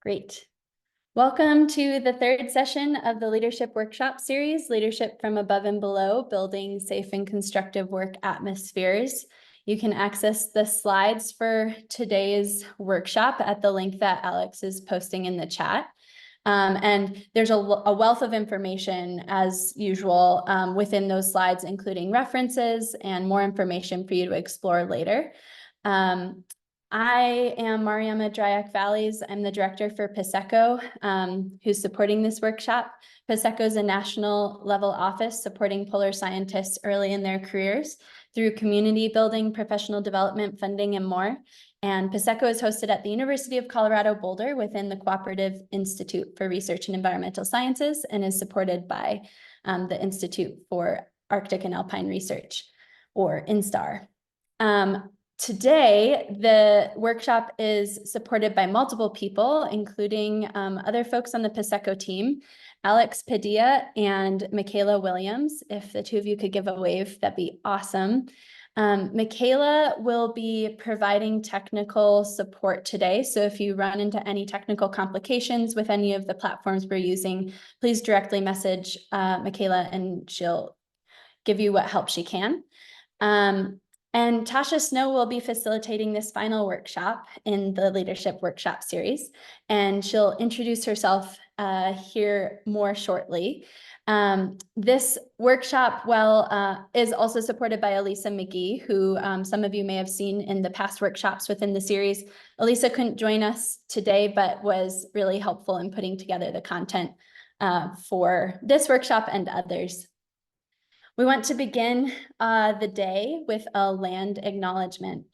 Great. Welcome to the third session of the Leadership Workshop Series, Leadership from Above and Below, Building Safe and Constructive Work Atmospheres. You can access the slides for today's workshop at the link that Alex is posting in the chat. And there's a wealth of information as usual within those slides, including references and more information for you to explore later. I am Mariama Dryak-Valleys. I'm the director for PASECO, who's supporting this workshop. PASECO is a national level office supporting polar scientists early in their careers through community building, professional development, funding, and more. And PASECO is hosted at the University of Colorado Boulder within the Cooperative Institute for Research in Environmental Sciences and is supported by the Institute for Arctic and Alpine Research, or INSTAR. Today, the workshop is supported by multiple people, including other folks on the PASECO team, Alex Padilla and Michaela Williams. If the two of you could give a wave, that'd be awesome. Michaela will be providing technical support today. So if you run into any technical complications with any of the platforms we're using, please directly message Michaela and she'll give you what help she can. And Tasha Snow will be facilitating this final workshop in the Leadership Workshop Series, and she'll introduce herself here more shortly. This workshop, is also supported by Elisa McGee, who some of you may have seen in the past workshops within the series. Elisa couldn't join us today, but was really helpful in putting together the content for this workshop and others. We want to begin the day with a land acknowledgement.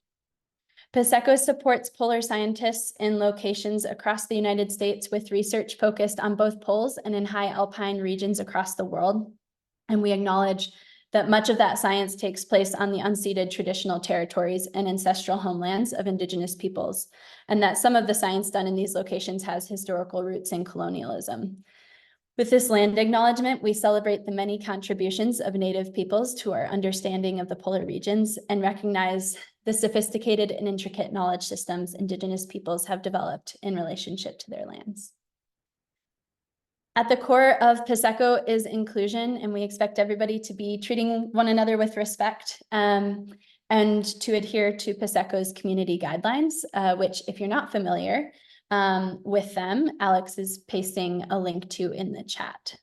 PASECO supports polar scientists in locations across the United States with research focused on both poles and in high alpine regions across the world. And we acknowledge that much of that science takes place on the unceded traditional territories and ancestral homelands of Indigenous peoples, and that some of the science done in these locations has historical roots in colonialism. With this land acknowledgement, we celebrate the many contributions of Native peoples to our understanding of the polar regions and recognize the sophisticated and intricate knowledge systems Indigenous peoples have developed in relationship to their lands. At the core of PASECO is inclusion, and we expect everybody to be treating one another with respect and to adhere to PASECO's community guidelines, which, if you're not familiar with them, Alex is pasting a link to in the chat.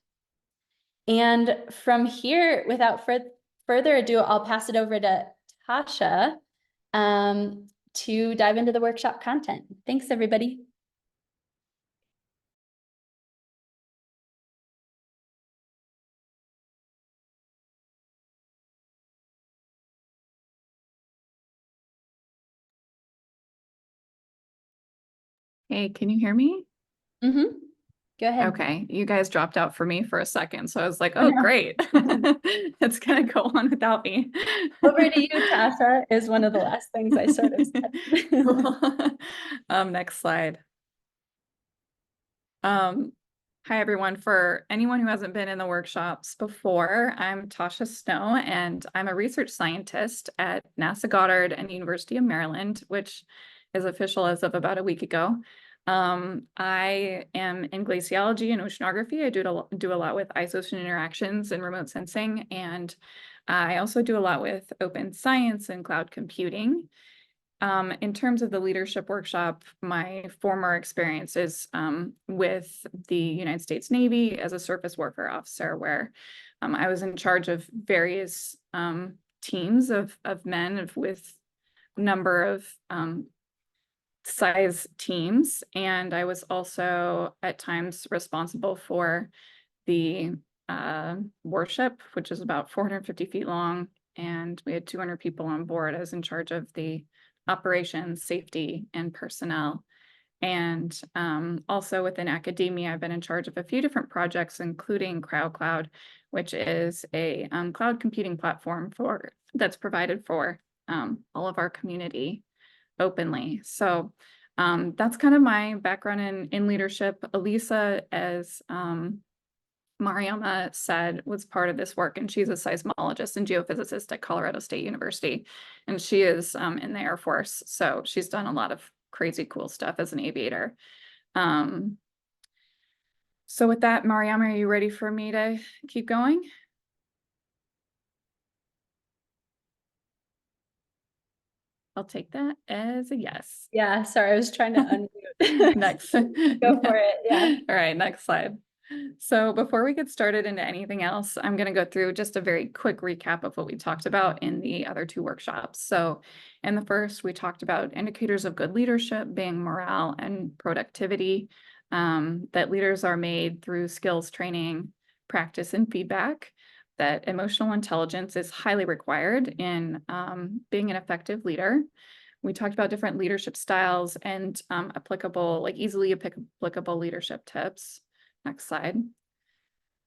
And from here, without further ado, I'll pass it over to Tasha to dive into the workshop content. Thanks, everybody. Hey, can you hear me? Mm-hmm. Go ahead. Okay, you guys dropped out for me for a second, so I was like, oh, great. It's gonna go on without me. Over to you, Tasha, is one of the last things I sort of said. Next slide. Hi, everyone. For anyone who hasn't been in the workshops before, I'm Tasha Snow, and I'm a research scientist at NASA Goddard and University of Maryland, which is official as of about a week ago. I am in glaciology and oceanography. I do a lot with ice ocean interactions and remote sensing, and I also do a lot with open science and cloud computing. In terms of the leadership workshop, my former experience is with the United States Navy as a surface warfare officer, where I was in charge of various teams of men with number of size teams, and I was also at times responsible for the warship, which is about 450 feet long, and we had 200 people on board. I was in charge of the operations, safety, and personnel. And also within academia, I've been in charge of a few different projects, including CrowdCloud, which is a cloud computing platform that's provided for all of our community openly. So that's kind of my background in leadership. Elisa, as Mariama said, was part of this work, and she's a seismologist and geophysicist at Colorado State University, and she is in the Air Force. So she's done a lot of crazy cool stuff as an aviator. So with that, Mariam, are you ready for me to keep going? I'll take that as a yes. Yeah, sorry, I was trying to unmute. Next. Go for it, yeah. All right, next slide. So before we get started into anything else, I'm going to go through just a very quick recap of what we talked about in the other two workshops. So in the first, we talked about indicators of good leadership being morale and productivity, that leaders are made through skills training, practice, and feedback, that emotional intelligence is highly required in being an effective leader. We talked about different leadership styles and applicable, like easily applicable leadership tips. Next slide.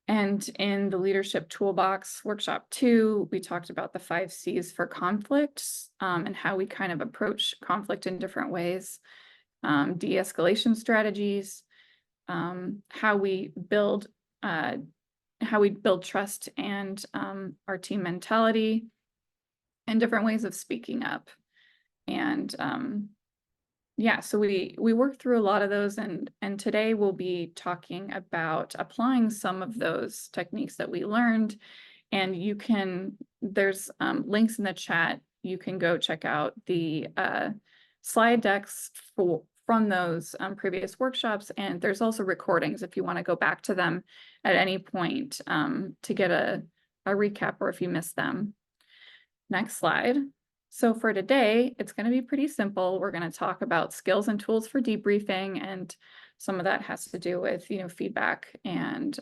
And in the leadership toolbox workshop 2, we talked about the 5 C's for conflicts, and how we kind of approach conflict in different ways, de-escalation strategies, how we build trust and our team mentality, and different ways of speaking up. And yeah, so we worked through a lot of those, and today we'll be talking about applying some of those techniques that we learned. And you can, there's links in the chat. You can go check out the slide decks from those previous workshops, and there's also recordings if you want to go back to them at any point to get a recap, or if you missed them. Next slide. So for today, it's going to be pretty simple. We're going to talk about skills and tools for debriefing, and some of that has to do with, feedback and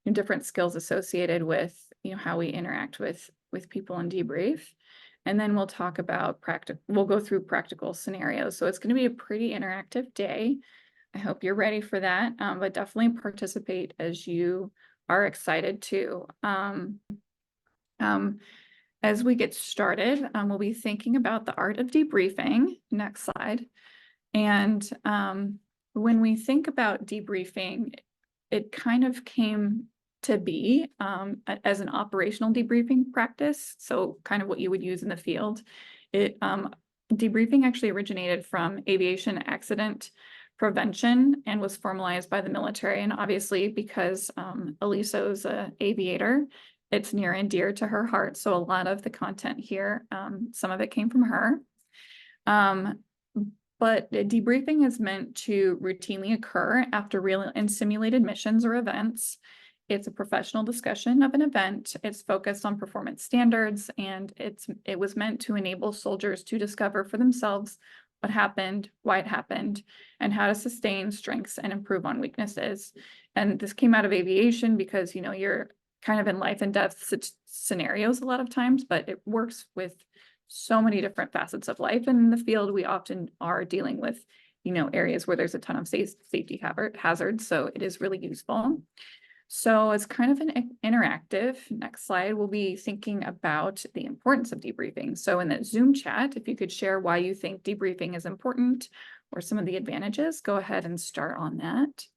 different skills associated with, how we interact with people in debrief. And then we'll talk about we'll go through practical scenarios. So it's going to be a pretty interactive day. I hope you're ready for that, but definitely participate as you are excited to. As we get started, we'll be thinking about the art of debriefing. Next slide. And when we think about debriefing, it kind of came to be as an operational debriefing practice. So kind of what you would use in the field. Debriefing actually originated from aviation accident prevention and was formalized by the military. And obviously, because Eliso's an aviator, it's near and dear to her heart. So a lot of the content here, some of it came from her. But debriefing is meant to routinely occur after real and simulated missions or events. It's a professional discussion of an event. It's focused on performance standards, and it was meant to enable soldiers to discover for themselves what happened, why it happened, and how to sustain strengths and improve on weaknesses. And this came out of aviation because, you're kind of in life and death scenarios a lot of times, but it works with so many different facets of life. And in the field, we often are dealing with, areas where there's a ton of safety hazards. So it is really useful. So it's kind of an interactive. Next slide, we'll be thinking about the importance of debriefing. So in the Zoom chat, if you could share why you think debriefing is important or some of the advantages, go ahead and start on that.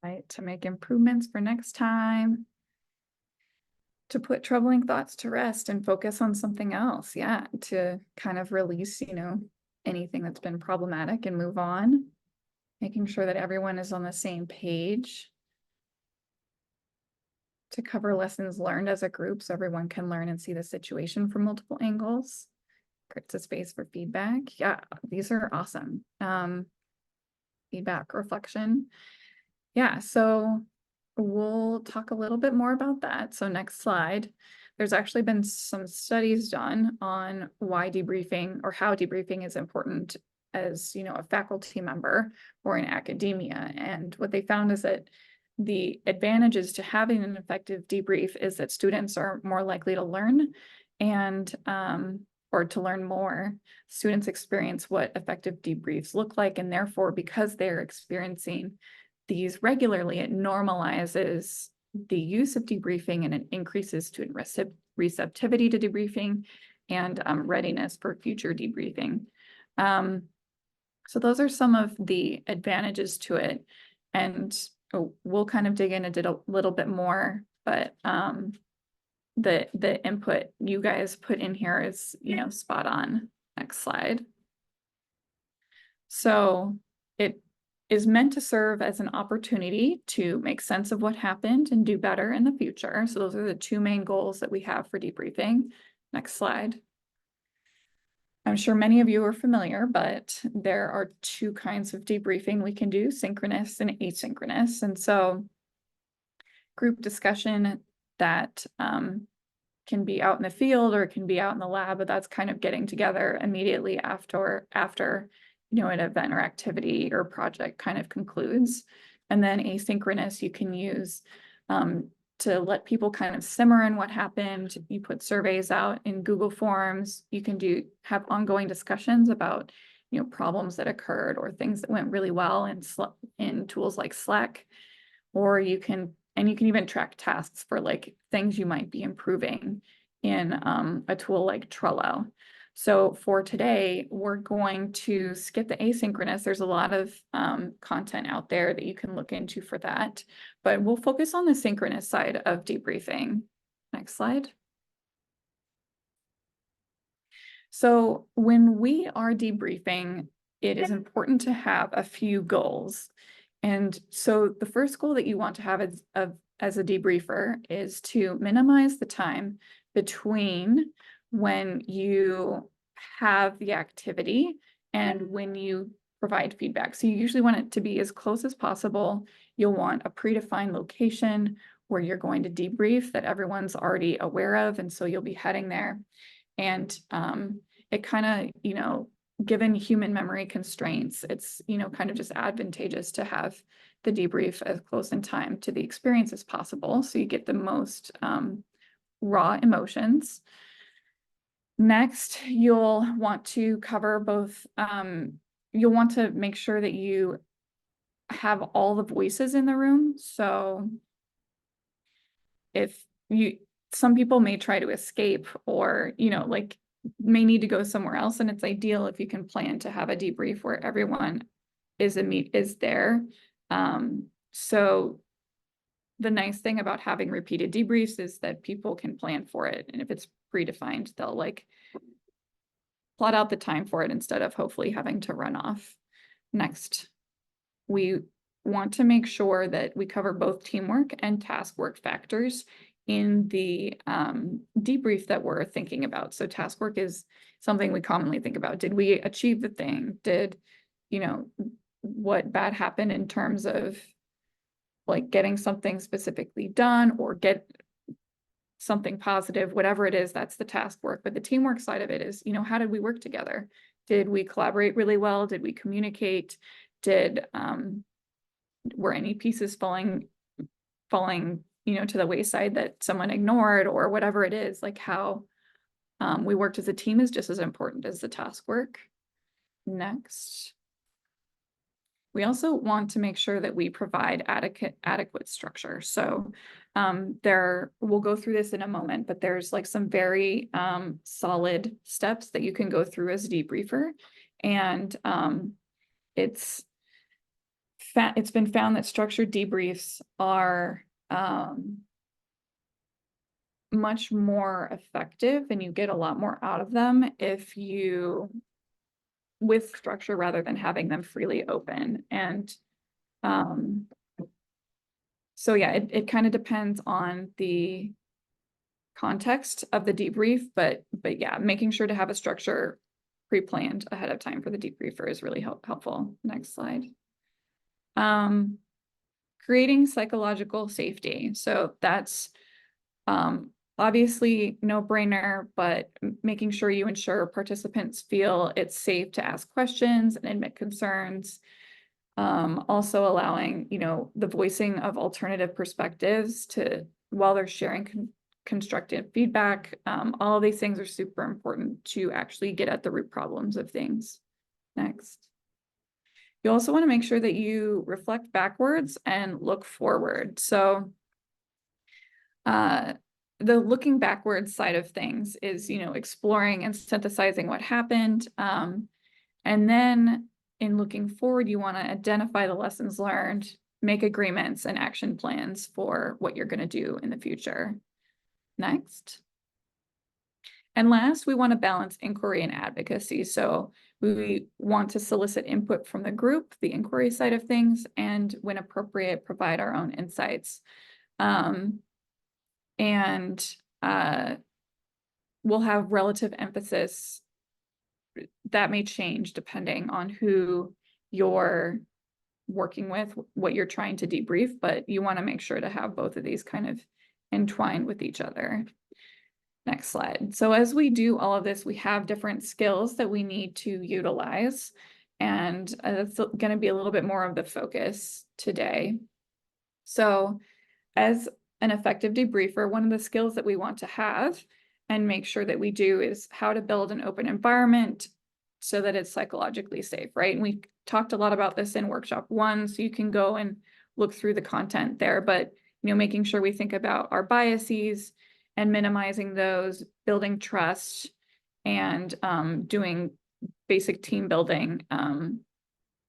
Right, to make improvements for next time, to put troubling thoughts to rest and focus on something else. Yeah, to kind of release, anything that's been problematic and move on, making sure that everyone is on the same page, to cover lessons learned as a group so everyone can learn and see the situation from multiple angles, creates a space for feedback. Yeah, these are awesome. Feedback, reflection. Yeah, so we'll talk a little bit more about that. So next slide. There's actually been some studies done on why debriefing or how debriefing is important as, a faculty member or in academia. And what they found is that the advantages to having an effective debrief is that students are more likely to learn and or to learn more. Students experience what effective debriefs look like, and therefore, because they're experiencing these regularly, it normalizes the use of debriefing, and it increases to receptivity to debriefing and readiness for future debriefing. So those are some of the advantages to it, and we'll kind of dig into a little bit more, but the input you guys put in here is, spot on. Next slide. So it is meant to serve as an opportunity to make sense of what happened and do better in the future. So those are the two main goals that we have for debriefing. Next slide. I'm sure many of you are familiar, but there are two kinds of debriefing we can do, synchronous and asynchronous. And so group discussion that can be out in the field or it can be out in the lab, but that's kind of getting together immediately after an event or activity or project kind of concludes. And then asynchronous you can use to let people kind of simmer in what happened. You put surveys out in Google Forms. You can have ongoing discussions about problems that occurred or things that went really well in tools like Slack, or you can even track tasks for like things you might be improving in a tool like Trello. So for today, we're going to skip the asynchronous. There's a lot of content out there that you can look into for that, but we'll focus on the synchronous side of debriefing. Next slide. So when we are debriefing, it is important to have a few goals. And so the first goal that you want to have as a debriefer is to minimize the time between when you have the activity and when you provide feedback. So you usually want it to be as close as possible. You'll want a predefined location where you're going to debrief that everyone's already aware of. And so you'll be heading there. And it kind of, given human memory constraints, it's, kind of just advantageous to have the debrief as close in time to the experience as possible. So you get the most raw emotions. Next, you'll want to cover both, you'll want to make sure that you have all the voices in the room. So some people may try to escape or, may need to go somewhere else. And it's ideal if you can plan to have a debrief where everyone is there. So the nice thing about having repeated debriefs is that people can plan for it. And if it's predefined, they'll plot out the time for it instead of hopefully having to run off. Next, we want to make sure that we cover both teamwork and task work factors in the debrief that we're thinking about. So task work is something we commonly think about. Did we achieve the thing? Did, what bad happened in terms of getting something specifically done or get something positive, whatever it is, that's the task work. But the teamwork side of it is, how did we work together? Did we collaborate really well? Did we communicate? Were any pieces falling, to the wayside that someone ignored, or whatever it is, how we worked as a team is just as important as the task work. Next. We also want to make sure that we provide adequate structure. So we'll go through this in a moment, but there's some very solid steps that you can go through as a debriefer. And it's been found that structured debriefs are much more effective, and you get a lot more out of them with structure rather than having them freely open. And so yeah, it kind of depends on the context of the debrief, but yeah, making sure to have a structure pre-planned ahead of time for the debriefer is really helpful. Next slide. Creating psychological safety. So that's obviously no brainer, but making sure you ensure participants feel it's safe to ask questions and admit concerns. Also allowing, the voicing of alternative perspectives while they're sharing constructive feedback. All of these things are super important to actually get at the root problems of things. Next. You also want to make sure that you reflect backwards and look forward. So The looking backwards side of things is, exploring and synthesizing what happened. And then in looking forward, you want to identify the lessons learned, make agreements and action plans for what you're going to do in the future. Next. And last, we want to balance inquiry and advocacy. So we want to solicit input from the group, the inquiry side of things, and when appropriate, provide our own insights. We'll have relative emphasis that may change depending on who you're working with, what you're trying to debrief, but you want to make sure to have both of these kind of entwined with each other. Next slide. So as we do all of this, we have different skills that we need to utilize, and that's going to be a little bit more of the focus today. So as an effective debriefer, one of the skills that we want to have and make sure that we do is how to build an open environment so that it's psychologically safe, right? And we talked a lot about this in workshop 1, so you can go and look through the content there, but making sure we think about our biases and minimizing those, building trust, and doing basic team building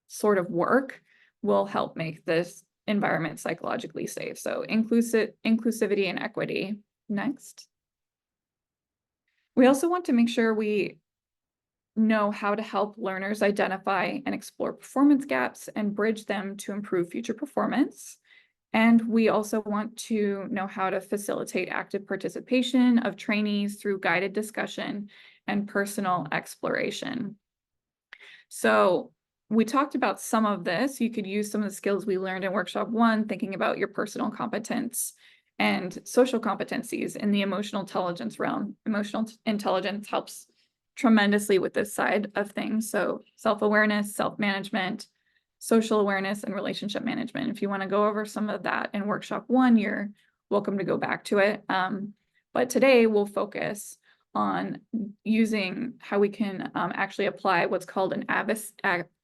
sort of work will help make this environment psychologically safe. So inclusivity and equity. Next. We also want to make sure we know how to help learners identify and explore performance gaps and bridge them to improve future performance. And we also want to know how to facilitate active participation of trainees through guided discussion and personal exploration. So we talked about some of this. You could use some of the skills we learned in workshop 1, thinking about your personal competence and social competencies in the emotional intelligence realm. Emotional intelligence helps tremendously with this side of things. So self-awareness, self-management, social awareness, and relationship management. If you want to go over some of that in workshop 1, you're welcome to go back to it. But today we'll focus on using how we can actually apply what's called an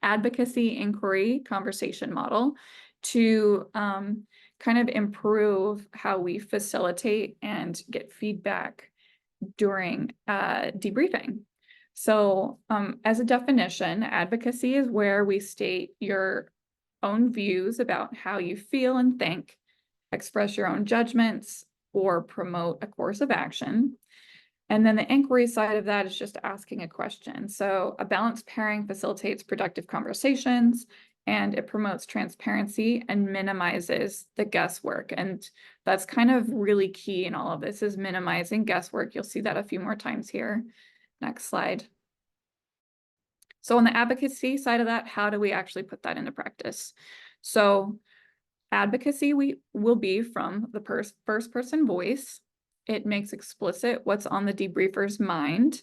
advocacy inquiry conversation model to kind of improve how we facilitate and get feedback during debriefing. So as a definition, advocacy is where we state your own views about how you feel and think, express your own judgments, or promote a course of action. And then the inquiry side of that is just asking a question. So a balanced pairing facilitates productive conversations, and it promotes transparency and minimizes the guesswork. And that's kind of really key in all of this, is minimizing guesswork. You'll see that a few more times here. Next slide. So on the advocacy side of that, how do we actually put that into practice? So advocacy will be from the first person voice. It makes explicit what's on the debriefer's mind.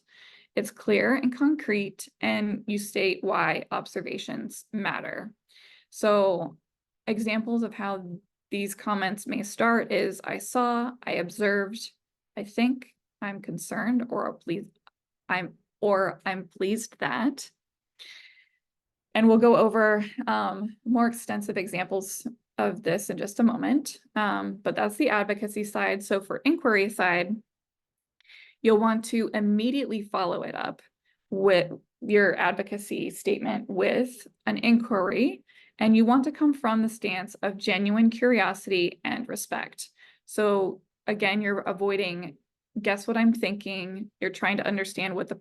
It's clear and concrete, and you state why observations matter. So examples of how these comments may start is: I saw, I observed, I think, I'm concerned, or I'm pleased that. And we'll go over more extensive examples of this in just a moment, but that's the advocacy side. So for inquiry side, you'll want to immediately follow it up with your advocacy statement with an inquiry, and you want to come from the stance of genuine curiosity and respect. So again, you're avoiding guess what I'm thinking. You're trying to understand what the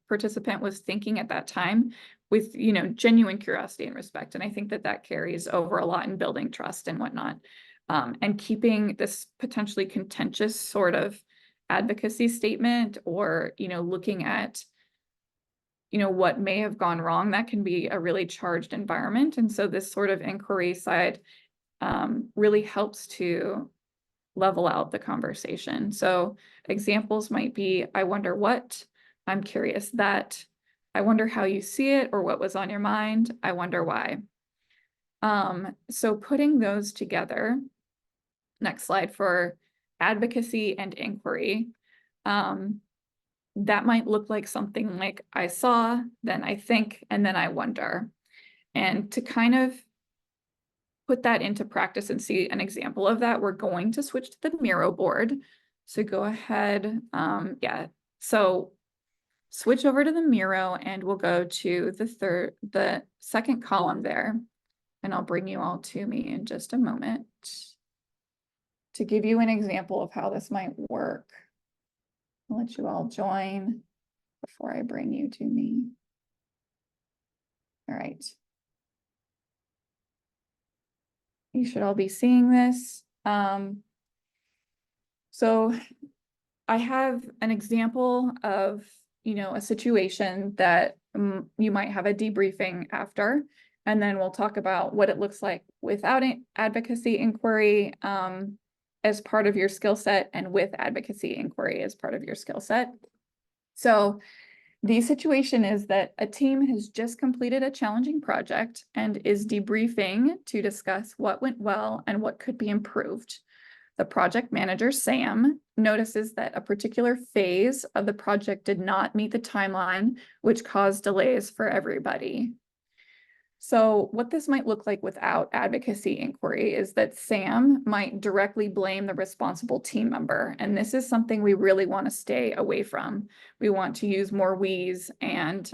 participant was thinking at that time with, genuine curiosity and respect. And I think that carries over a lot in building trust and whatnot. And keeping this potentially contentious sort of advocacy statement, or, looking at, what may have gone wrong, that can be a really charged environment. And so this sort of inquiry side really helps to level out the conversation. So examples might be: I wonder what, I'm curious that, I wonder how you see it, or what was on your mind, I wonder why. So putting those together, next slide, for advocacy and inquiry, that might look like something like: I saw, then I think, and then I wonder. And to kind of put that into practice and see an example of that, we're going to switch to the Miro board. So go ahead, yeah. So switch over to the Miro and we'll go to the second column there. And I'll bring you all to me in just a moment to give you an example of how this might work. I'll let you all join before I bring you to me. All right. You should all be seeing this. So I have an example of, a situation that you might have a debriefing after, and then we'll talk about what it looks like without advocacy inquiry as part of your skill set and with advocacy inquiry as part of your skill set. So the situation is that a team has just completed a challenging project and is debriefing to discuss what went well and what could be improved. The project manager, Sam, notices that a particular phase of the project did not meet the timeline, which caused delays for everybody. So what this might look like without advocacy inquiry is that Sam might directly blame the responsible team member. And this is something we really want to stay away from. We want to use more we's and,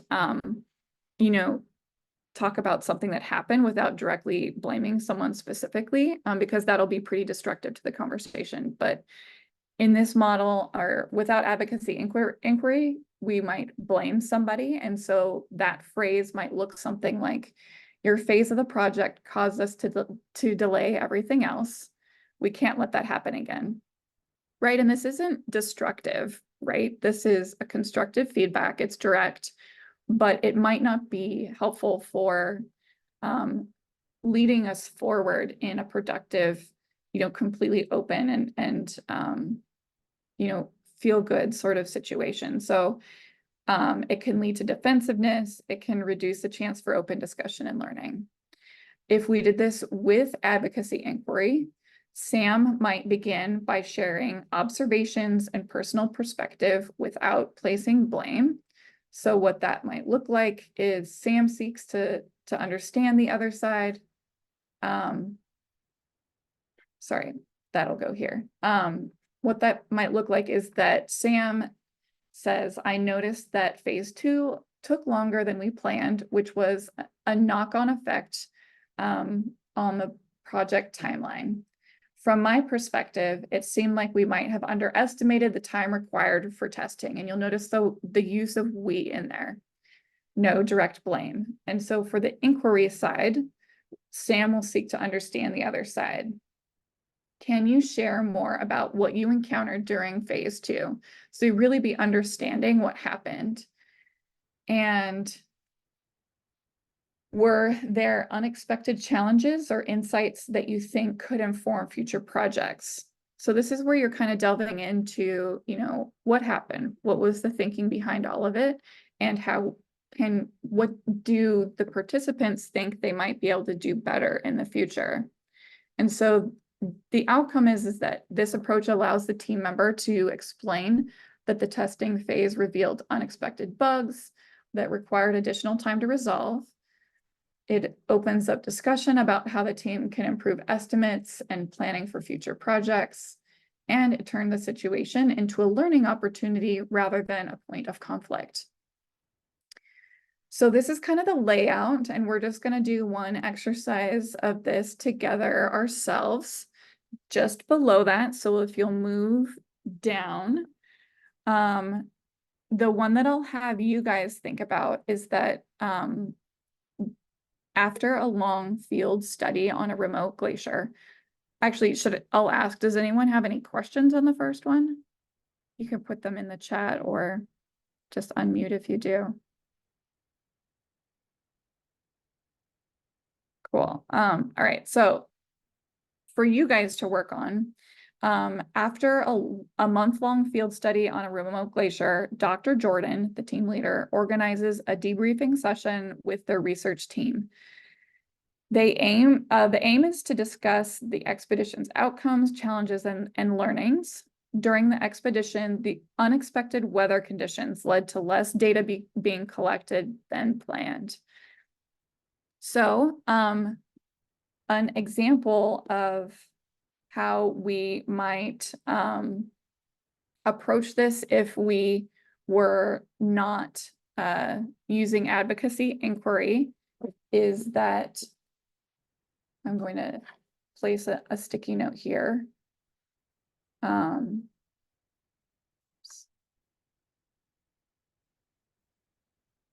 talk about something that happened without directly blaming someone specifically, because that'll be pretty destructive to the conversation. But in this model, or without advocacy inquiry, we might blame somebody. And so that phrase might look something like, your phase of the project caused us to delay everything else. We can't let that happen again, right? And this isn't destructive, right? This is a constructive feedback. It's direct, but it might not be helpful for leading us forward in a productive, completely open and feel good sort of situation. So it can lead to defensiveness. It can reduce the chance for open discussion and learning. If we did this with advocacy inquiry, Sam might begin by sharing observations and personal perspective without placing blame. So what that might look like is Sam seeks to understand the other side. Sorry, that'll go here. What that might look like is that Sam says, I noticed that phase 2 took longer than we planned, which was a knock-on effect on the project timeline. From my perspective, it seemed like we might have underestimated the time required for testing. And you'll notice the use of we in there, no direct blame. And so for the inquiry side, Sam will seek to understand the other side. Can you share more about what you encountered during phase 2? So you really be understanding what happened. And were there unexpected challenges or insights that you think could inform future projects? So this is where you're kind of delving into, what happened? What was the thinking behind all of it? And what do the participants think they might be able to do better in the future? And so the outcome is that this approach allows the team member to explain that the testing phase revealed unexpected bugs that required additional time to resolve. It opens up discussion about how the team can improve estimates and planning for future projects. And it turned the situation into a learning opportunity rather than a point of conflict. So this is kind of the layout, and we're just going to do one exercise of this together ourselves just below that. So if you'll move down, the one that I'll have you guys think about is that after a long field study on a remote glacier, actually, I'll ask, does anyone have any questions on the first one? You can put them in the chat or just unmute if you do. Cool. All right. So for you guys to work on, after a month-long field study on a remote glacier, Dr. Jordan, the team leader, organizes a debriefing session with their research team. The aim is to discuss the expedition's outcomes, challenges, and learnings. During the expedition, the unexpected weather conditions led to less data being collected than planned. So an example of how we might approach this if we were not using advocacy inquiry is that I'm going to place a sticky note here.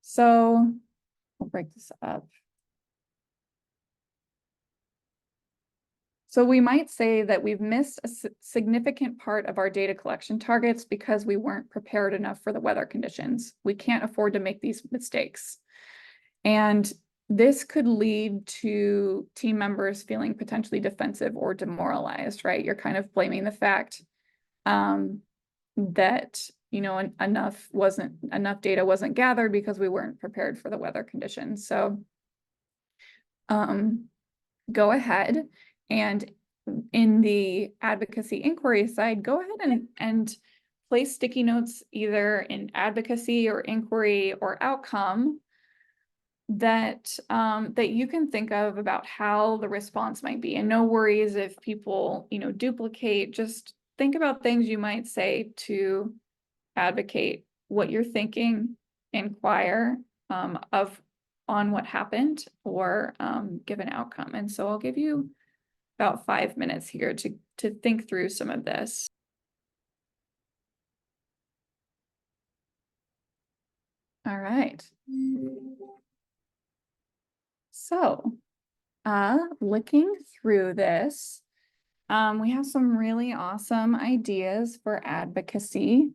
So I'll break this up. So we might say that we've missed a significant part of our data collection targets because we weren't prepared enough for the weather conditions. We can't afford to make these mistakes. And this could lead to team members feeling potentially defensive or demoralized, right? You're kind of blaming the fact that, you know, enough data wasn't gathered because we weren't prepared for the weather conditions. So go ahead and in the advocacy inquiry side, go ahead and place sticky notes either in advocacy or inquiry or outcome that that you can think of about how the response might be. And no worries if people, you know, duplicate. Just think about things you might say to advocate what you're thinking, inquire on what happened, or give an outcome. And so I'll give you about 5 minutes here to think through some of this. All right. So, looking through this, we have some really awesome ideas for advocacy.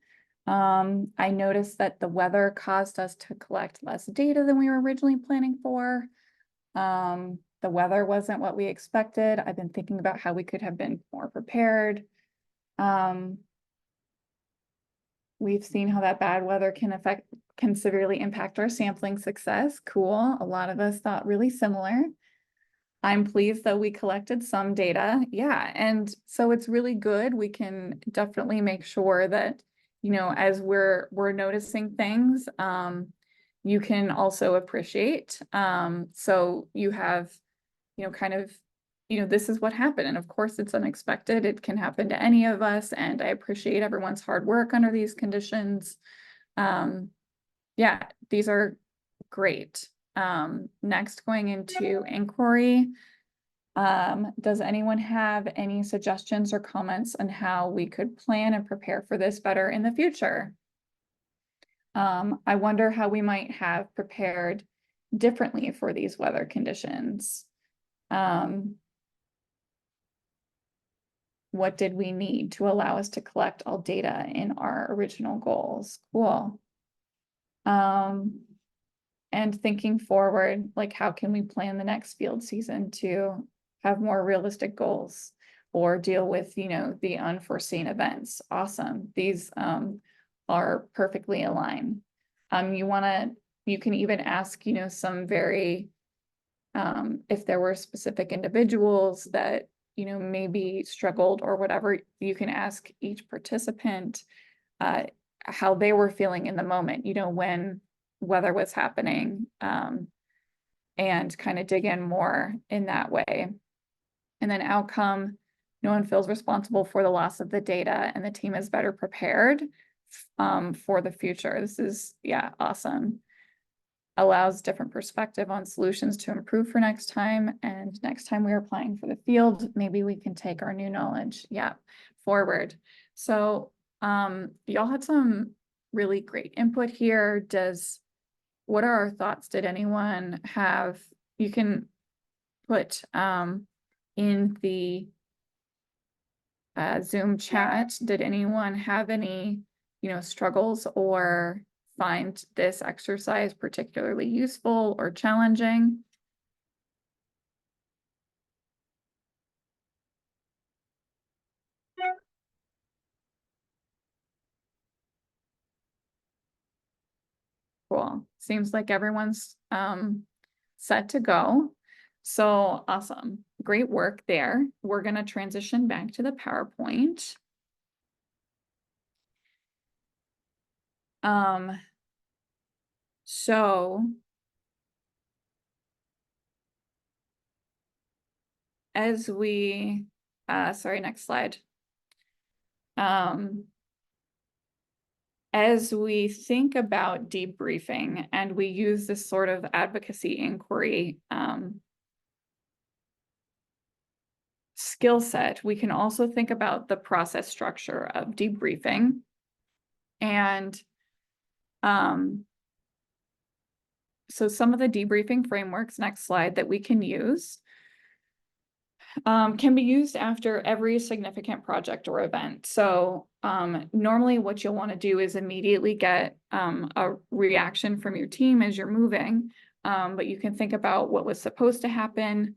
I noticed that the weather caused us to collect less data than we were originally planning for. The weather wasn't what we expected. I've been thinking about how we could have been more prepared. We've seen how that bad weather can severely impact our sampling success. Cool. A lot of us thought really similar. I'm pleased that we collected some data. Yeah. And so it's really good. We can definitely make sure that, you know, as we're noticing things, you can also appreciate. So you have, you know, kind of, you know, this is what happened. And of course it's unexpected. It can happen to any of us. And I appreciate everyone's hard work under these conditions. Yeah, these are great. Next, going into inquiry. Does anyone have any suggestions or comments on how we could plan and prepare for this better in the future? I wonder how we might have prepared differently for these weather conditions. What did we need to allow us to collect all data in our original goals? Cool. And thinking forward, like how can we plan the next field season to have more realistic goals or deal with, you know, the unforeseen events? Awesome. These are perfectly aligned. You can even ask, you know, some very, if there were specific individuals that, you know, maybe struggled or whatever, you can ask each participant how they were feeling in the moment, you know, when weather was happening, and kind of dig in more in that way. And then outcome, no one feels responsible for the loss of the data and the team is better prepared for the future. This is, yeah, awesome. Allows different perspective on solutions to improve for next time. And next time we are applying for the field, maybe we can take our new knowledge, yeah, forward. So y'all had some really great input here. What are our thoughts? Did anyone have, you can put in the Zoom chat, did anyone have any, you know, struggles or find this exercise particularly useful or challenging? Cool. Seems like everyone's set to go. So awesome. Great work there. We're going to transition back to the PowerPoint. So as we, sorry, next slide. As we think about debriefing and we use this sort of advocacy inquiry skill set, we can also think about the process structure of debriefing. And so some of the debriefing frameworks, next slide, that we can use can be used after every significant project or event. So normally what you'll want to do is immediately get a reaction from your team as you're moving, but you can think about what was supposed to happen,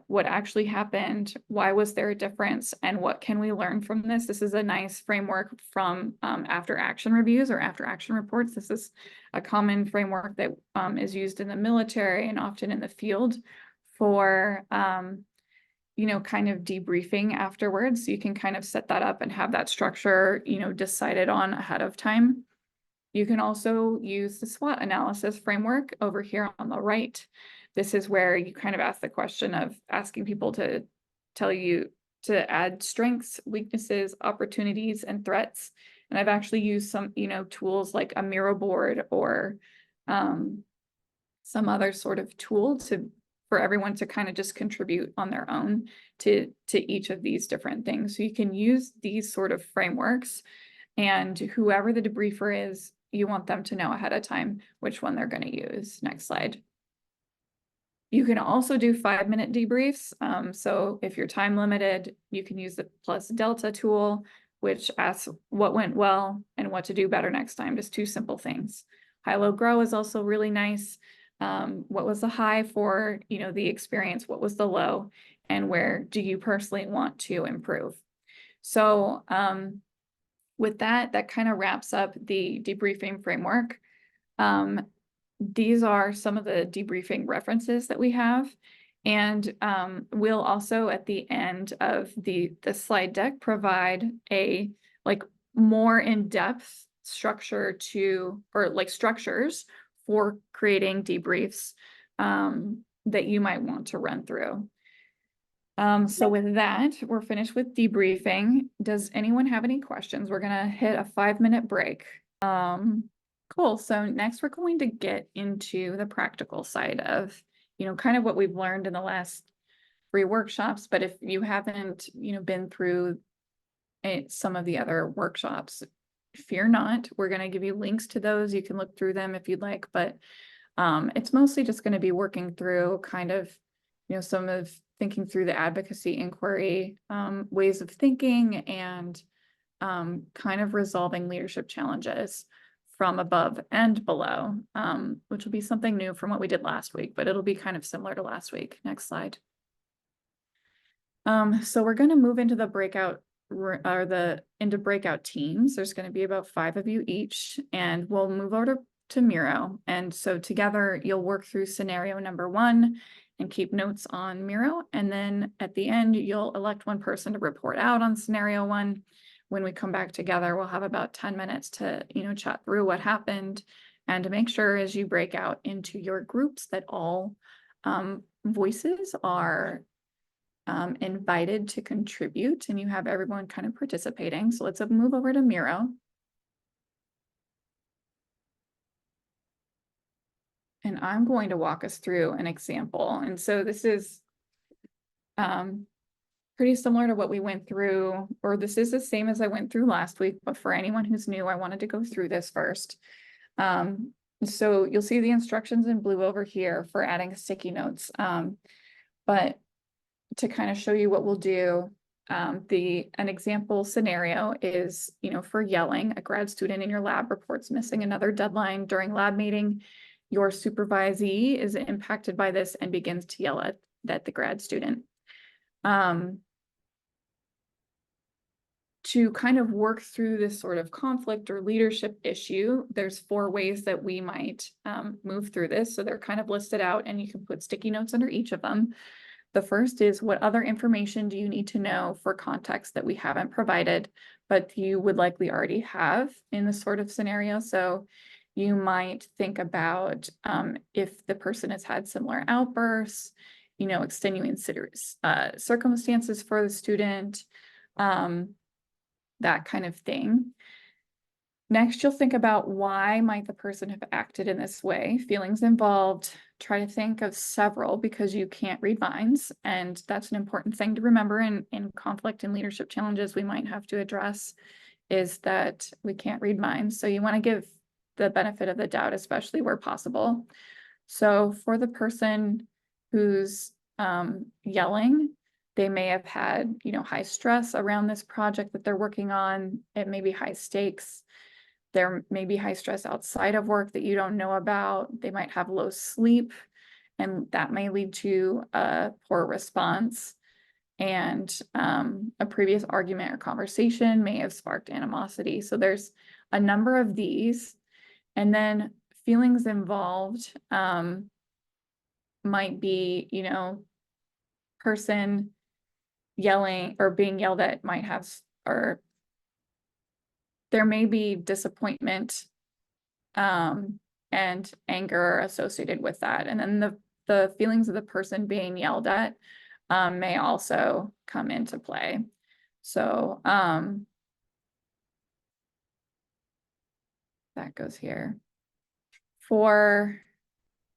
what actually happened, why was there a difference, and what can we learn from this? This is a nice framework from after action reviews or after action reports. This is a common framework that is used in the military and often in the field for you know, kind of debriefing afterwards. So you can kind of set that up and have that structure, you know, decided on ahead of time. You can also use the SWOT analysis framework over here on the right. This is where you kind of ask the question of asking people to tell you to add strengths, weaknesses, opportunities, and threats. And I've actually used some, you know, tools like a Miro board or some other sort of tool for everyone to kind of just contribute on their own to each of these different things. So you can use these sort of frameworks, and whoever the debriefer is, you want them to know ahead of time which one they're going to use. Next slide. You can also do 5-minute debriefs. So if you're time limited, you can use the plus delta tool, which asks what went well and what to do better next time. Just 2 simple things. High, low, grow is also really nice. What was the high for, you know, the experience? What was the low? And where do you personally want to improve? So with that, that kind of wraps up the debriefing framework. These are some of the debriefing references that we have. And we'll also at the end of the slide deck provide a like more in-depth structure structures for creating debriefs that you might want to run through. So with that, we're finished with debriefing. Does anyone have any questions? We're gonna hit a 5-minute break. Cool. So next we're going to get into the practical side of, you know, kind of what we've learned in the last 3 workshops. But if you haven't, you know, been through some of the other workshops, fear not. We're going to give you links to those. You can look through them if you'd like, but it's mostly just going to be working through kind of, you know, some of thinking through the advocacy inquiry, ways of thinking, and kind of resolving leadership challenges from above and below, which will be something new from what we did last week, but it'll be kind of similar to last week. Next slide. So we're going to move into the breakout into breakout teams. There's going to be about 5 of you each, and we'll move over to Miro. And so together you'll work through scenario number 1 and keep notes on Miro. And then at the end, you'll elect one person to report out on scenario 1. When we come back together, we'll have about 10 minutes to, you know, chat through what happened, and to make sure as you break out into your groups that all voices are invited to contribute and you have everyone kind of participating. So let's move over to Miro. And I'm going to walk us through an example. And so this is pretty similar to what we went through, or this is the same as I went through last week, but for anyone who's new, I wanted to go through this first. So you'll see the instructions in blue over here for adding sticky notes. But to kind of show you what we'll do, an example scenario is, you know, for yelling. A grad student in your lab reports missing another deadline during lab meeting. Your supervisee is impacted by this and begins to yell at the grad student. To kind of work through this sort of conflict or leadership issue, there's 4 ways that we might move through this. So they're kind of listed out, and you can put sticky notes under each of them. The first is, what other information do you need to know for context that we haven't provided, but you would likely already have in this sort of scenario? So you might think about if the person has had similar outbursts, extenuating circumstances for the student, that kind of thing. Next, you'll think about why might the person have acted in this way, feelings involved. Try to think of several, because you can't read minds. And that's an important thing to remember in conflict and leadership challenges we might have to address, is that we can't read minds. So you want to give the benefit of the doubt, especially where possible. So for the person who's yelling, they may have had, high stress around this project that they're working on. It may be high stakes. There may be high stress outside of work that you don't know about. They might have low sleep, and that may lead to a poor response. And a previous argument or conversation may have sparked animosity. So there's a number of these. And then feelings involved might be, person yelling or being yelled at might have, or there may be disappointment and anger associated with that. And then the feelings of the person being yelled at may also come into play. So that goes here. For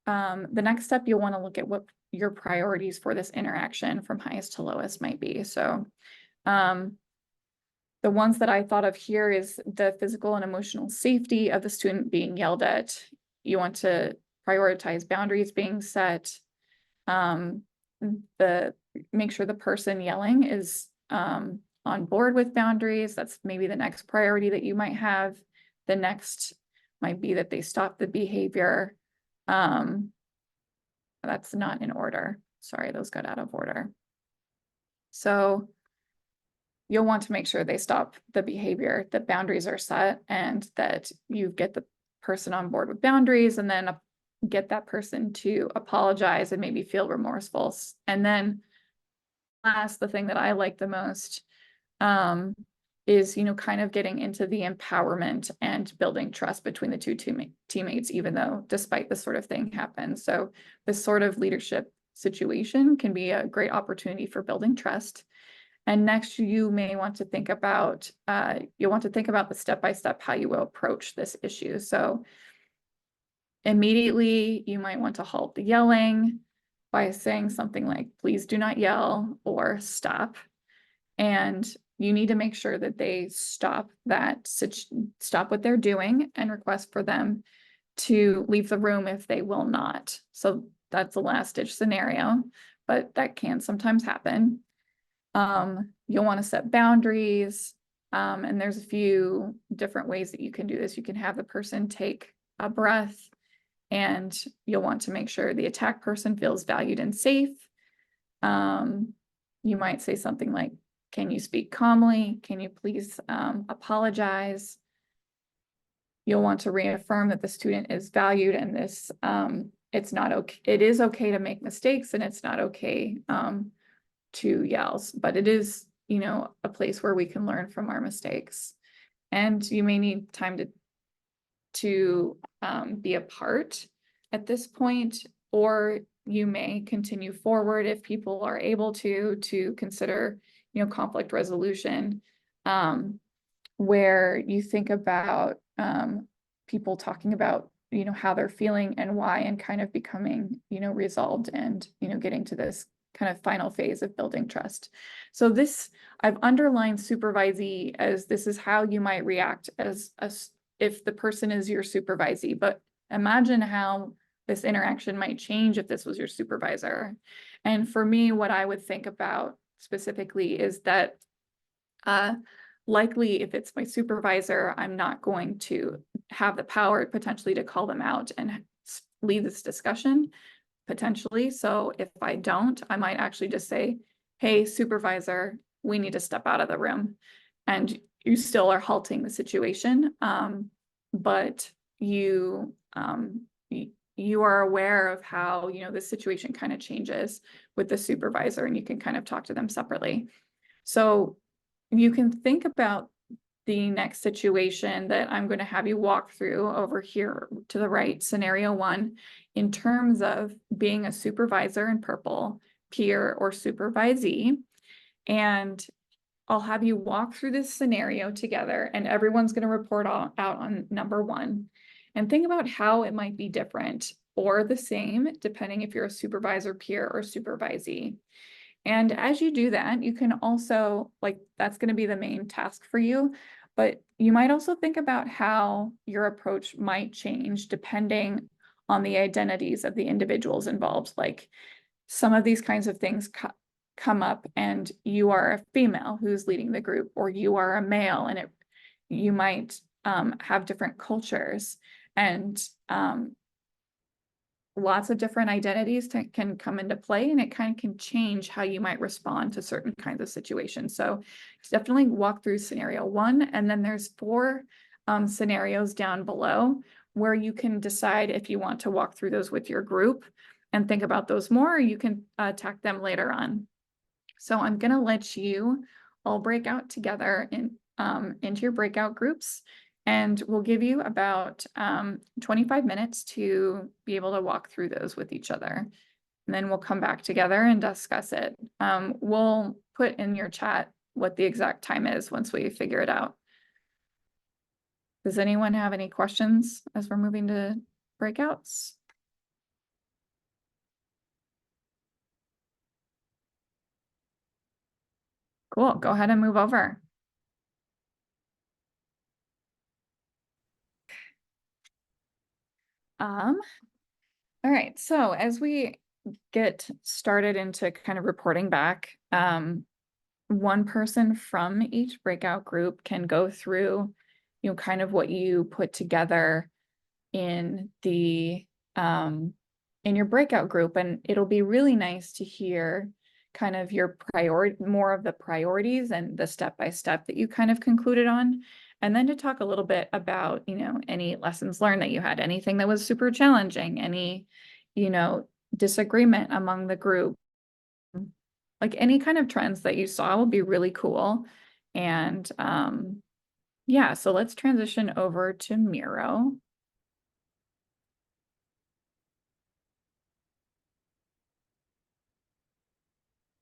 the next step, you'll want to look at what your priorities for this interaction from highest to lowest might be. So the ones that I thought of here is the physical and emotional safety of the student being yelled at. You want to prioritize boundaries being set. Make sure the person yelling is on board with boundaries. That's maybe the next priority that you might have. The next might be that they stop the behavior. That's not in order. Sorry, those got out of order. So you'll want to make sure they stop the behavior, that boundaries are set, and that you get the person on board with boundaries, and then get that person to apologize and maybe feel remorseful. And then last, the thing that I like the most is, kind of getting into the empowerment and building trust between the two teammates, even though despite this sort of thing happens. So this sort of leadership situation can be a great opportunity for building trust. And next, you may want to think about, the step-by-step how you will approach this issue. So immediately, you might want to halt the yelling by saying something like, please do not yell, or stop. And you need to make sure that they stop what they're doing and request for them to leave the room if they will not. So that's a last-ditch scenario, but that can sometimes happen. You'll want to set boundaries, and there's a few different ways that you can do this. You can have the person take a breath, and you'll want to make sure the attack person feels valued and safe. You might say something like, can you speak calmly? Can you please apologize? You'll want to reaffirm that the student is valued, and this it's not okay. It is okay to make mistakes, and it's not okay to yell, but it is, a place where we can learn from our mistakes. And you may need time to be apart at this point, or you may continue forward if people are able to consider, conflict resolution, where you think about people talking about, how they're feeling and why, and kind of becoming, resolved, and, getting to this kind of final phase of building trust. So this, I've underlined supervisee as this is how you might react as if the person is your supervisee, but imagine how this interaction might change if this was your supervisor. And for me, what I would think about specifically is that likely if it's my supervisor, I'm not going to have the power potentially to call them out and lead this discussion, potentially. So if I don't, I might actually just say, hey, supervisor, we need to step out of the room. And you still are halting the situation, but you are aware of how, the situation kind of changes with the supervisor, and you can kind of talk to them separately. So you can think about the next situation that I'm going to have you walk through over here to the right, scenario 1, in terms of being a supervisor in purple peer, or supervisee. And I'll have you walk through this scenario together, and everyone's going to report out on number one. And think about how it might be different or the same, depending if you're a supervisor, peer, or supervisee. And as you do that, you can also, like, that's going to be the main task for you, but you might also think about how your approach might change depending on the identities of the individuals involved. Like, some of these kinds of things come up and you are a female who's leading the group, or you are a male, and you might have different cultures, and lots of different identities can come into play, and it kind of can change how you might respond to certain kinds of situations. So definitely walk through scenario one, and then there's 4 scenarios down below where you can decide if you want to walk through those with your group and think about those more, or you can attack them later on. So I'm going to let you all break out together into your breakout groups, and we'll give you about 25 minutes to be able to walk through those with each other. And then we'll come back together and discuss it. We'll put in your chat what the exact time is once we figure it out. Does anyone have any questions as we're moving to breakouts? Cool, go ahead and move over. All right, so as we get started into kind of reporting back, one person from each breakout group can go through, kind of what you put together in the in your breakout group, and it'll be really nice to hear kind of your more of the priorities and the step-by-step that you kind of concluded on. And then to talk a little bit about, any lessons learned that you had, anything that was super challenging, any, disagreement among the group, like any kind of trends that you saw will be really cool. And yeah, so let's transition over to Miro.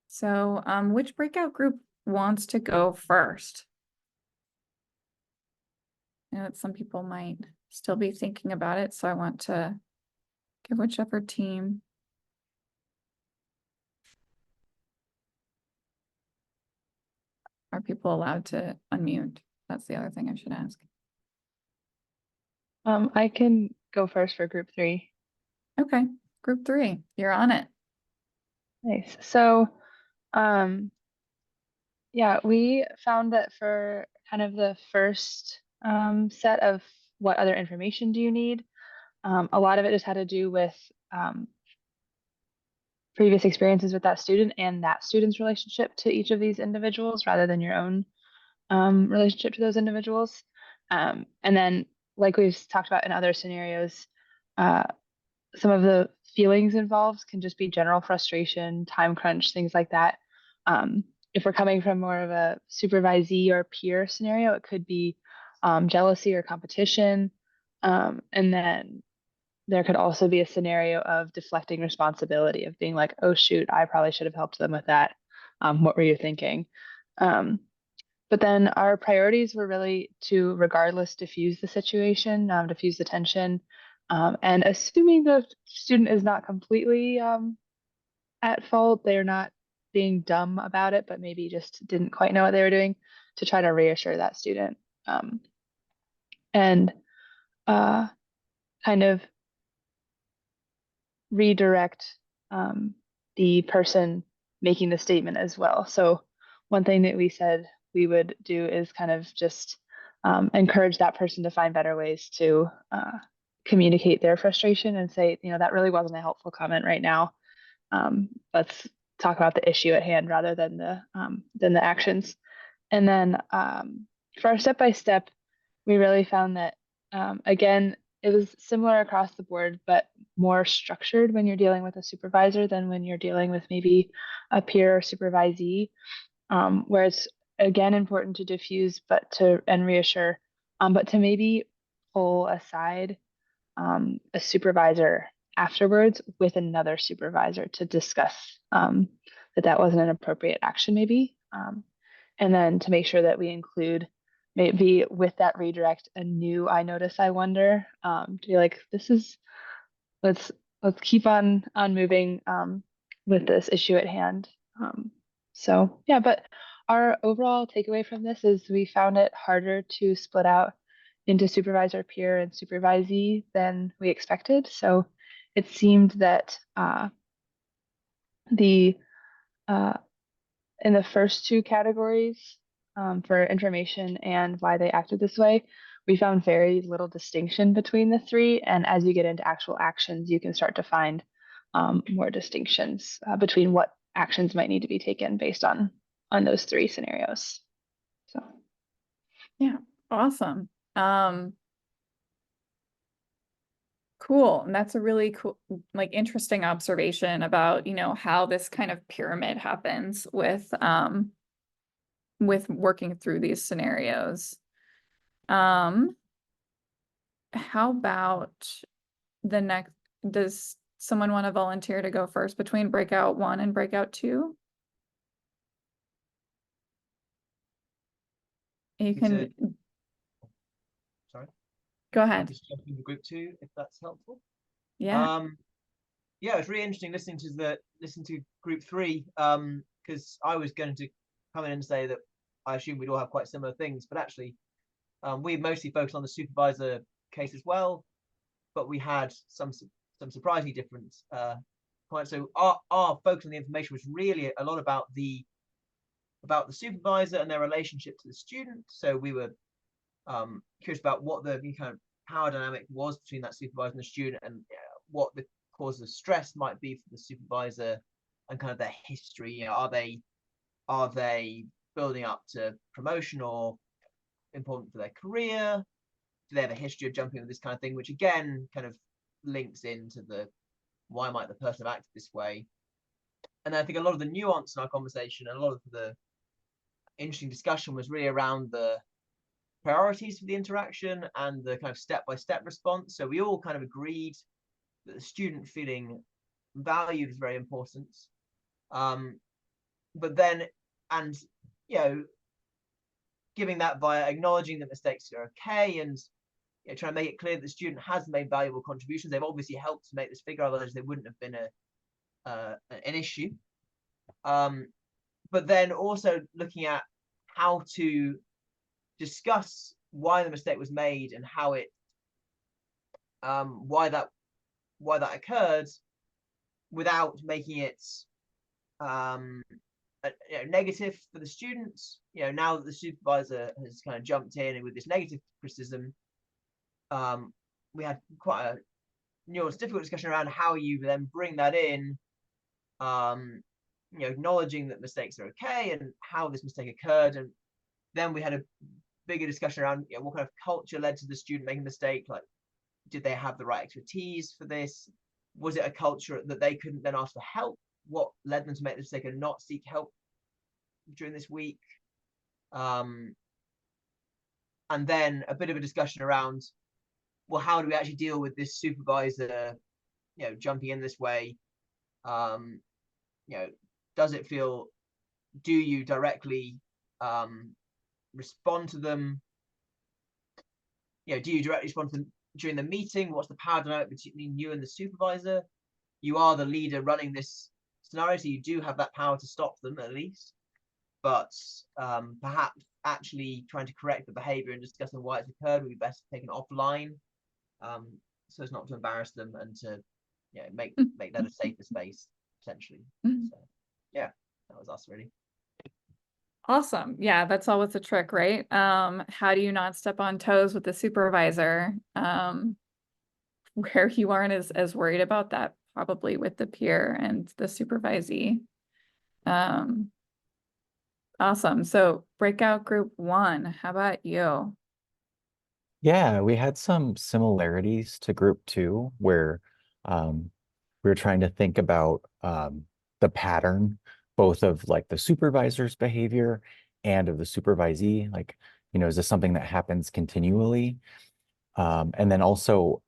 So which breakout group wants to go first? I know that some people might still be thinking about it, so I want to give whichever team. Are people allowed to unmute? That's the other thing I should ask. I can go first for group 3. Okay, group 3, you're on it. Nice. So, yeah, we found that for kind of the first set of what other information do you need, a lot of it just had to do with previous experiences with that student and that student's relationship to each of these individuals rather than your own relationship to those individuals. And then, like we've talked about in other scenarios, some of the feelings involved can just be general frustration, time crunch, things like that. If we're coming from more of a supervisee or peer scenario, it could be jealousy or competition. And then there could also be a scenario of deflecting responsibility, of being like, oh, shoot, I probably should have helped them with that. What were you thinking? But then our priorities were really to, regardless, diffuse the situation, diffuse the tension. And assuming the student is not completely at fault, they're not being dumb about it, but maybe just didn't quite know what they were doing, to try to reassure that student. And kind of redirect the person making the statement as well. So one thing that we said we would do is kind of just encourage that person to find better ways to communicate their frustration and say, that really wasn't a helpful comment right now. Let's talk about the issue at hand rather than the actions. And then for our step-by-step, we really found that, again, it was similar across the board, but more structured when you're dealing with a supervisor than when you're dealing with maybe a peer or supervisee, where it's, again, important to diffuse and reassure, but to maybe pull aside a supervisor afterwards with another supervisor to discuss that wasn't an appropriate action maybe. And then to make sure that we include maybe with that redirect a new I notice, I wonder, to be like, let's keep on moving with this issue at hand. So yeah, but our overall takeaway from this is we found it harder to split out into supervisor, peer, and supervisee than we expected. So it seemed that the in the first two categories for information and why they acted this way, we found very little distinction between the three. And as you get into actual actions, you can start to find more distinctions between what actions might need to be taken based on those three scenarios. So Yeah, awesome. Cool. And that's a really cool, like interesting observation about, you know, how this kind of pyramid happens with working through these scenarios. How about the next, does someone want to volunteer to go first between breakout 1 and breakout 2? You can, Sorry. go ahead. Just jump into group 2 if that's helpful. Yeah. Yeah, it's really interesting listening to group 3 because I was going to come in and say that I assume we'd all have quite similar things, but actually we mostly focused on the supervisor case as well, but we had some surprisingly different points. So our focus on the information was really a lot about the supervisor and their relationship to the student. So we were curious about what the kind of power dynamic was between that supervisor and the student, and what the cause of stress might be for the supervisor, and kind of their history. You know, are they building up to promotion or important for their career? Do they have a history of jumping with this kind of thing, which again kind of links into the why might the person have acted this way. And I think a lot of the nuance in our conversation and a lot of the interesting discussion was really around the priorities for the interaction and the kind of step-by-step response. So we all kind of agreed that the student feeling valued is very important. But then, and you know, giving that via acknowledging that mistakes are okay, and trying to make it clear that the student has made valuable contributions. They've obviously helped to make this figure, otherwise they wouldn't have been an issue. But then also looking at how to discuss why the mistake was made and how it why that occurred without making it negative for the students. Now that the supervisor has kind of jumped in with this negative criticism, we had quite a nuanced, difficult discussion around how you then bring that in, acknowledging that mistakes are okay and how this mistake occurred. And then we had a bigger discussion around what kind of culture led to the student making a mistake. Like, did they have the right expertise for this? Was it a culture that they couldn't then ask for help? What led them to make the mistake and not seek help during this week? And then a bit of a discussion around, well, how do we actually deal with this supervisor, jumping in this way? Does it feel, do you directly respond to them? Do you directly respond to them during the meeting? What's the power dynamic between you and the supervisor? You are the leader running this scenario, so you do have that power to stop them at least. But perhaps actually trying to correct the behavior and discussing why it's occurred would be best taken offline, so as not to embarrass them and to make that a safer space, essentially. So yeah, that was us really. Awesome. Yeah, that's always a trick, right? How do you not step on toes with the supervisor, where you aren't as worried about that probably with the peer and the supervisee? Awesome. So breakout group 1, how about you? Yeah, we had some similarities to group 2 where we were trying to think about the pattern, both of like the supervisor's behavior and of the supervisee. Like, is this something that happens continually? And then also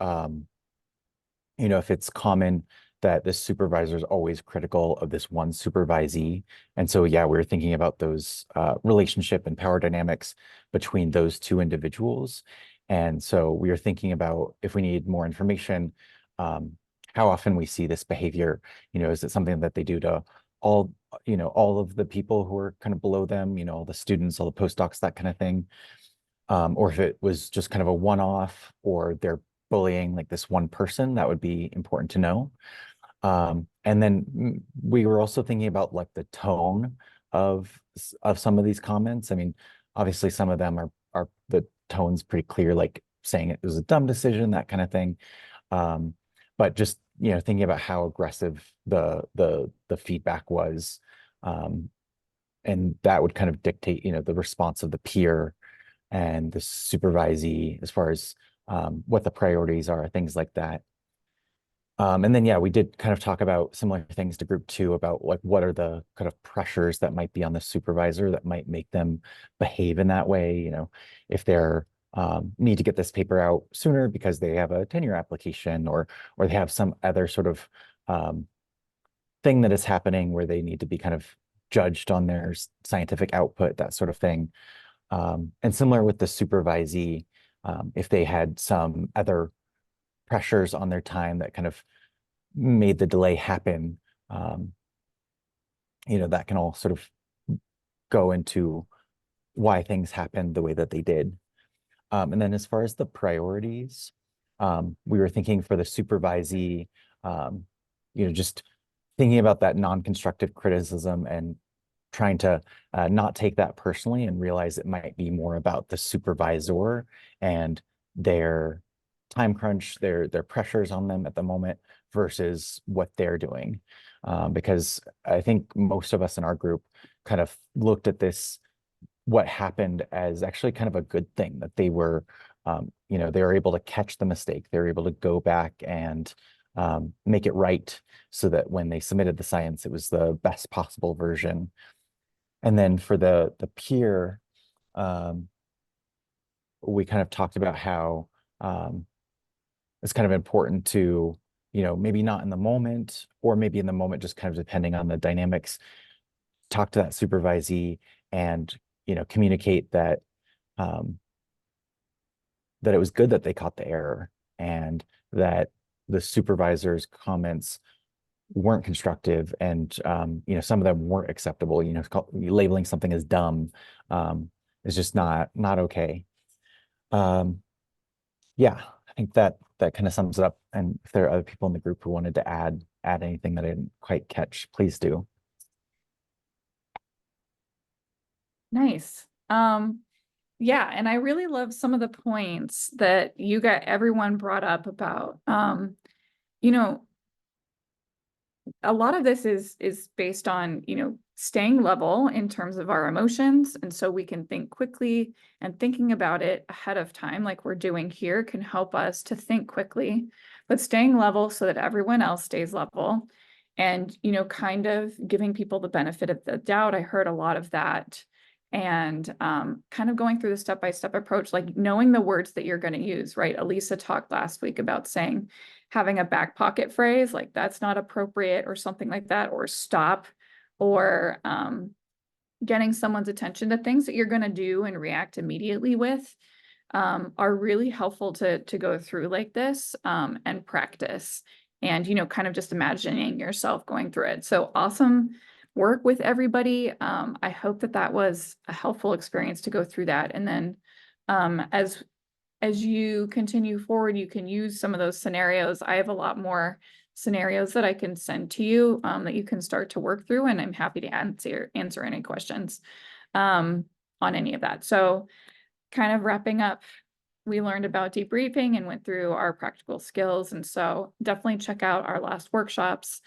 if it's common that the supervisor is always critical of this one supervisee. And so, yeah, we were thinking about those relationship and power dynamics between those two individuals. And so we were thinking about if we need more information, how often we see this behavior. Is it something that they do to all of the people who are kind of below them, all the students, all the postdocs, that kind of thing. Or if it was just kind of a one-off, or they're bullying like this one person, that would be important to know. And then we were also thinking about like the tone of some of these comments. I mean, obviously some of them are the tone's pretty clear, like saying it was a dumb decision, that kind of thing. But just thinking about how aggressive the feedback was, and that would kind of dictate the response of the peer and the supervisee as far as what the priorities are, things like that. And then, yeah, we did kind of talk about similar things to group 2 about like what are the kind of pressures that might be on the supervisor that might make them behave in that way. If they're need to get this paper out sooner because they have a tenure application, or they have some other sort of thing that is happening where they need to be kind of judged on their scientific output, that sort of thing. And similar with the supervisee, if they had some other pressures on their time that kind of made the delay happen, that can all sort of go into why things happened the way that they did. And then as far as the priorities, we were thinking for the supervisee, just thinking about that non-constructive criticism and trying to not take that personally and realize it might be more about the supervisor and their time crunch, their pressures on them at the moment versus what they're doing. Because I think most of us in our group kind of looked at this, what happened, as actually kind of a good thing, that they were, they were able to catch the mistake. They were able to go back and make it right so that when they submitted the science, it was the best possible version. And then for the peer, we kind of talked about how it's kind of important to, maybe not in the moment, or maybe in the moment, just kind of depending on the dynamics, talk to that supervisee and, communicate that, that it was good that they caught the error, and that the supervisor's comments weren't constructive, and some of them weren't acceptable. Labeling something as dumb is just not okay. Yeah, I think that kind of sums it up. And if there are other people in the group who wanted to add anything that I didn't quite catch, please do. Nice. Yeah, and I really love some of the points that everyone brought up about, a lot of this is based on, staying level in terms of our emotions. And so we can think quickly, and thinking about it ahead of time, like we're doing here, can help us to think quickly, but staying level so that everyone else stays level, and, kind of giving people the benefit of the doubt. I heard a lot of that. And kind of going through the step-by-step approach, like knowing the words that you're going to use, right? Elisa talked last week about having a back pocket phrase, like that's not appropriate, or something like that, or stop, or getting someone's attention to things that you're going to do and react immediately with, are really helpful to go through like this, and practice, and, kind of just imagining yourself going through it. So awesome work with everybody. I hope that was a helpful experience to go through that. And then as you continue forward, you can use some of those scenarios. I have a lot more scenarios that I can send to you, that you can start to work through, and I'm happy to answer any questions on any of that. So kind of wrapping up, we learned about debriefing and went through our practical skills. And so definitely check out our last workshops.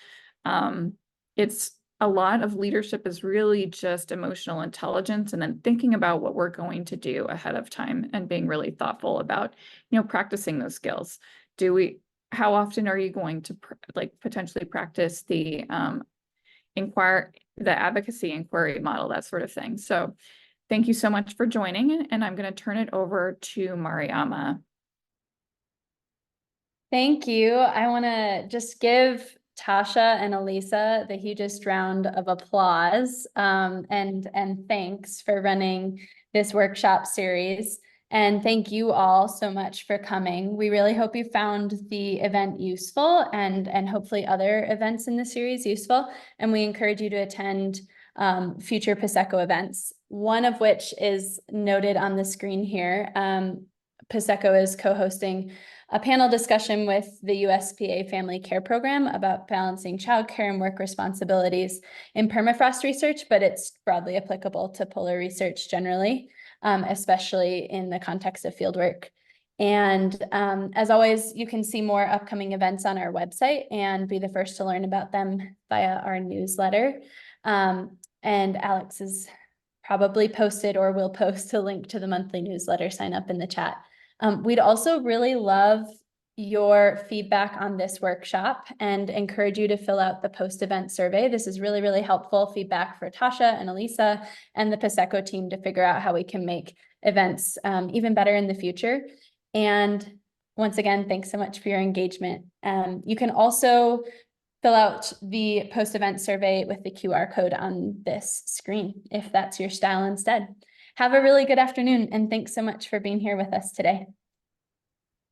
It's a lot of leadership is really just emotional intelligence, and then thinking about what we're going to do ahead of time, and being really thoughtful about, practicing those skills. How often are you going to potentially practice the advocacy inquiry model, that sort of thing. So thank you so much for joining, and I'm going to turn it over to Mariama. Thank you. I want to just give Tasha and Elisa the hugest round of applause and thanks for running this workshop series. And thank you all so much for coming. We really hope you found the event useful and hopefully other events in the series useful. And we encourage you to attend future Prosecco events, one of which is noted on the screen here. Prosecco is co-hosting a panel discussion with the USPA Family Care Program about balancing childcare and work responsibilities in permafrost research, but it's broadly applicable to polar research generally, especially in the context of fieldwork. And as always, you can see more upcoming events on our website and be the first to learn about them via our newsletter. And Alex has probably posted or will post a link to the monthly newsletter. Sign up in the chat. We'd also really love your feedback on this workshop and encourage you to fill out the post-event survey. This is really, really helpful feedback for Tasha and Elisa and the Prosecco team to figure out how we can make events even better in the future. And once again, thanks so much for your engagement. You can also fill out the post-event survey with the QR code on this screen, if that's your style instead. Have a really good afternoon, and thanks so much for being here with us today.